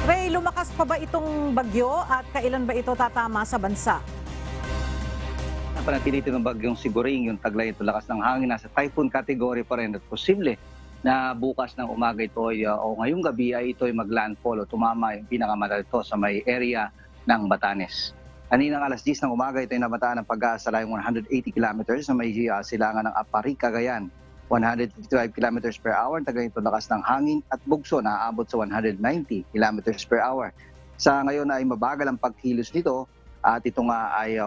Ray, lumakas pa ba itong bagyo at kailan ba ito tatama sa bansa? Panatili ng bagyong Siguring, yung taglay ito lakas ng hangin, nasa typhoon category pa rin at posible na bukas ng umaga ito o ngayong gabi ay ito ay maglandfall o tumama yung pinakamalito sa may area ng Batanes. Kaninang alas 10 ng umaga ito ay nabataan ng pag-asa layong 180 kilometers sa may silangan ng Apari, Cagayan. 155 kilometers per hour, taglay ito lakas ng hangin at bugso na aabot sa 190 kilometers per hour. Sa ngayon ay mabagal ang pagkilos nito at ito nga ay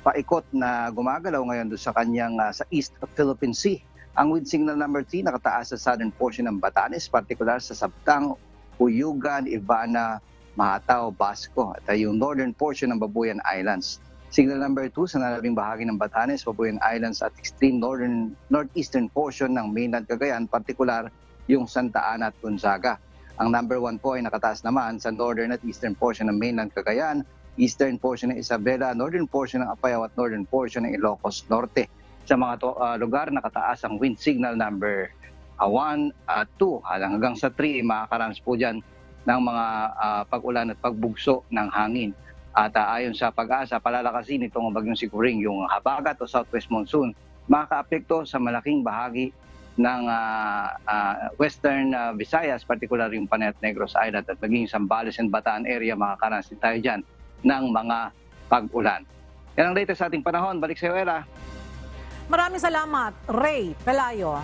paikot na gumagalaw ngayon doon sa kanyang sa East Philippine Sea. Ang wind signal number 3 nakataas sa southern portion ng Batanes, particular sa Sabtang, Uyugan, Ivana, Mahatao, Basco at yung northern portion ng Babuyan Islands. Signal number 2 sa nalabing bahagi ng Batanes, Babuyan Islands at extreme northeastern portion ng mainland Cagayan, particular yung Santa Ana at Gonzaga. Ang number 1 po ay nakataas naman sa northern at eastern portion ng mainland Cagayan, eastern portion ng Isabela, northern portion ng Apayao at northern portion ng Ilocos Norte. Sa mga lugar nakataas ang wind signal number 1 at 2 hanggang sa 3 makakaranas po dyan ng mga pag-ulan at pagbugso ng hangin. At ayon sa pag-asa, palalakasin itong bagyong Siguring, yung habagat o southwest monsoon, makakaapekto sa malaking bahagi ng western Visayas, particular yung Panay at Negros Island at maging Zambales and Bataan area, makakaranas din tayo dyan ng mga pag-ulan. Yan ang latest sa ating panahon. Balik sa iyo, Ella. Maraming salamat, Ray Pelayo.